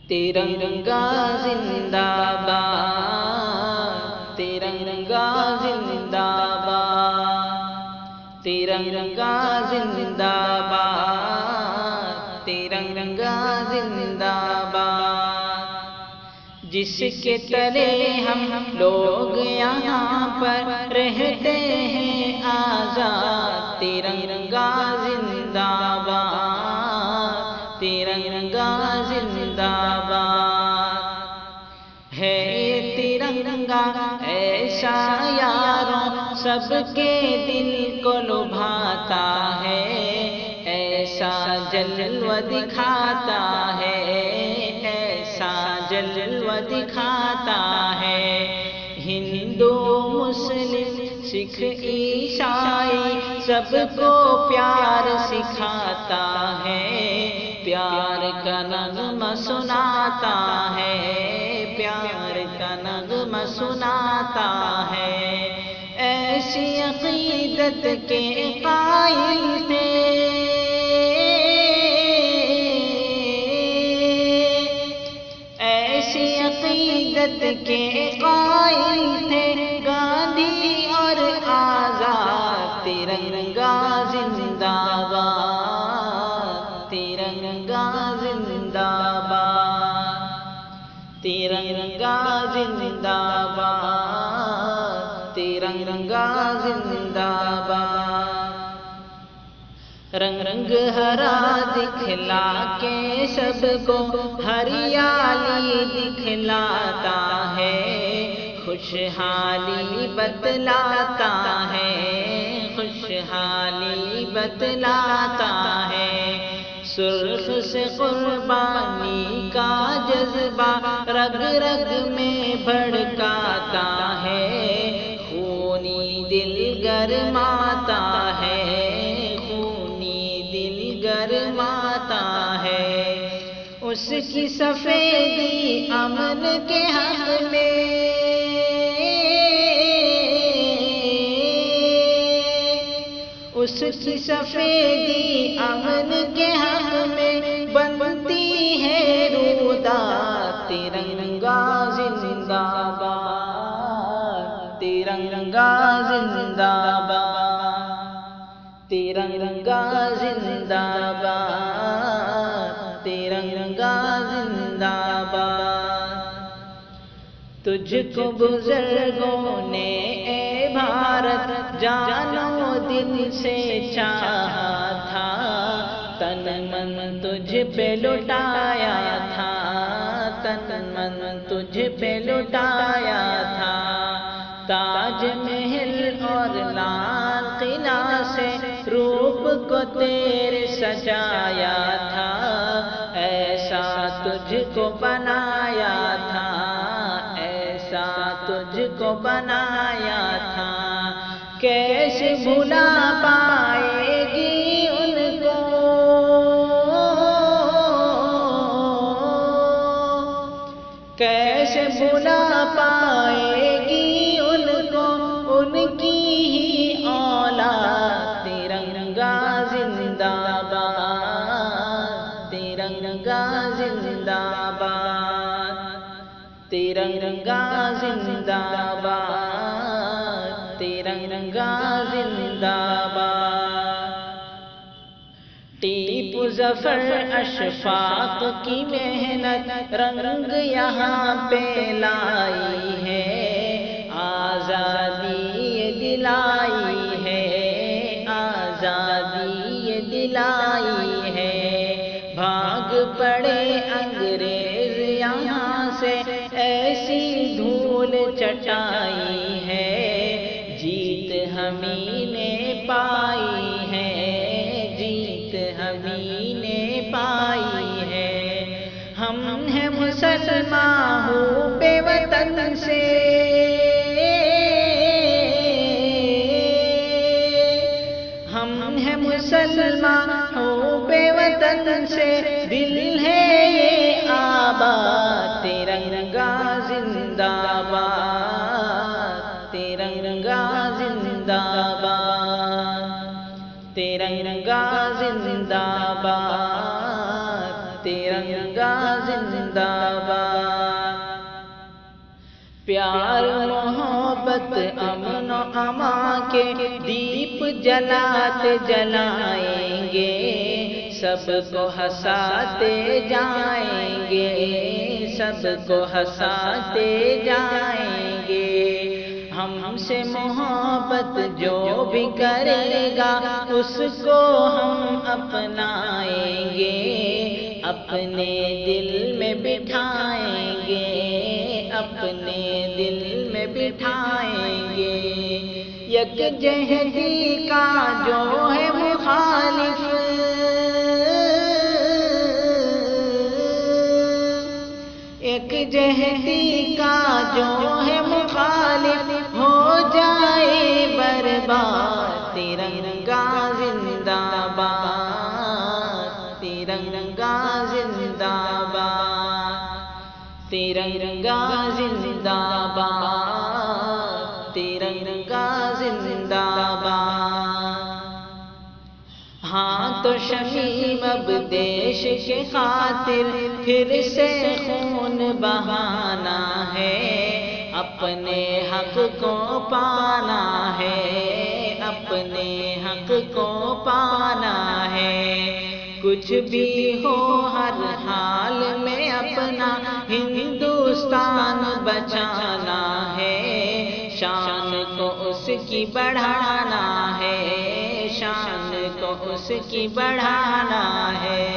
ترنگا زندہ باد، ترنگا زندہ باد، ترنگا زندہ باد، ترنگا زندہ باد۔ جس کے تلے ہم لوگ یہاں پر رہتے ہیں آزاد، ترنگا زندہ باد، ترنگا زندہ باد۔ ہے یہ ترنگا ایسا یاروں سب کے دل کو لبھاتا ہے، ایسا جلوہ دکھاتا ہے، ایسا جلوہ دکھاتا ہے۔ ہندو مسلم سکھ عیسائی سب کو پیار سکھاتا ہے، پیار کا نغمہ سناتا ہے، پیار کا نغمہ سناتا ہے۔ ایسی عقیدت کے قائل تھے، ایسی عقیدت کے قائل تھے گاندھی اور آزاد، ترنگا زندہ باد، ترنگا زندہ باد، ترنگا زندہ باد، ترنگا زندہ باد۔ رنگ رنگ ہرا دکھلا کے سب کو ہریالی دکھلاتا ہے، خوشحالی بتلاتا ہے، خوشحالی بتلاتا ہے۔ سرخ سے قربانی کا جذبہ رگ رگ میں بھڑکاتا ہے، خونی دل گرماتا ہے، خونی دل گرماتا ہے۔ اس کی سفیدی امن کے حق میں، اس کی سفیدی امن کے حق میں بنتی ہے رودات، ترنگا زندہ باد، ترنگا زندہ باد، ترنگا زندہ باد، ترنگا زندہ باد۔ تجھ کو بزرگوں نے اے بھارت جانو دل سے چاہا تھا، تن من تجھ پہ لٹایا تھا، تن من تجھ پہ لٹایا تھا۔ تاج محل اور لال قلعہ سے روپ کو تیرے سجایا تھا، ایسا تجھ کو بنایا تھا، ایسا تجھ کو بنایا تھا۔ کیسے بھلا پائے گی ان کو، کیسے بھلا پائے گی ان کو ان کی ہی اولاد، ترنگا زندہ باد، ترنگا زندہ باد، ترنگا زندہ باد، ترنگا زندہ باد۔ ٹیپو ظفر اشفاق کی محنت رنگ یہاں پہ لائی ہے، آزادی یہ دلائی ہے، آزادی یہ دلائی ہے۔ بھاگ پڑے انگریز یہاں سے ایسی دھول چٹائی ہے، جیت ہمیں نے پائی ہے، جیت ہمیں نے پائی ہے۔ ہم ہیں مسلمان ہو بے وطن سے، ہم ہیں مسلمان ہو بے وطن سے، دل ہے یہ آباد، ترنگا زندہ باد، ترنگا زندہ باد، ترنگا زندہ باد، ترنگا زندہ زندہ باد۔ پیار محبت امن و امان کے دیپ جلاتے جلائیں گے، سب کو ہنساتے جائیں گے، سب کو ہنساتے جائیں گے۔ ہم سے محبت جو بھی کرے گا اس کو ہم اپنائیں گے، اپنے دل میں بٹھائیں گے، اپنے دل میں بٹھائیں گے۔ یکجہتی کا جو ہے مخالف، یکجہتی کا جو ہے مخالف ہو جائے برباد، ترنگا زندہ باد، ترنگا زندہ باد، ترنگا زندہ باد، ترنگا زندہ باد۔ ہاں تو شمیم اب دیش کے خاطر پھر سے خون بہانا ہے، اپنے حق کو پانا ہے، اپنے حق کو پانا ہے۔ کچھ بھی ہو ہر حال میں اپنا ہندوستان بچانا ہے، شان کو اس کی بڑھانا ہے، شان کو اس کی بڑھانا ہے،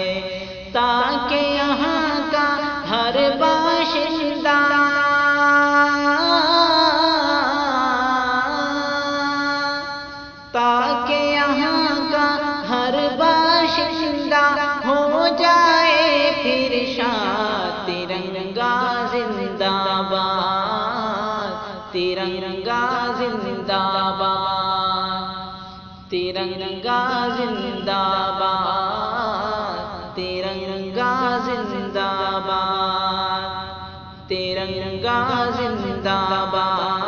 تاکہ یہاں کا ہر باشندہ تاکہ یہاں کا ہر باشندہ ہو جائے پھر شاد، ترنگا زندہ باد، ترنگا زندہ باد، ترنگا زندہ باد، ترنگا زندہ باد، ترنگا زندہ باد۔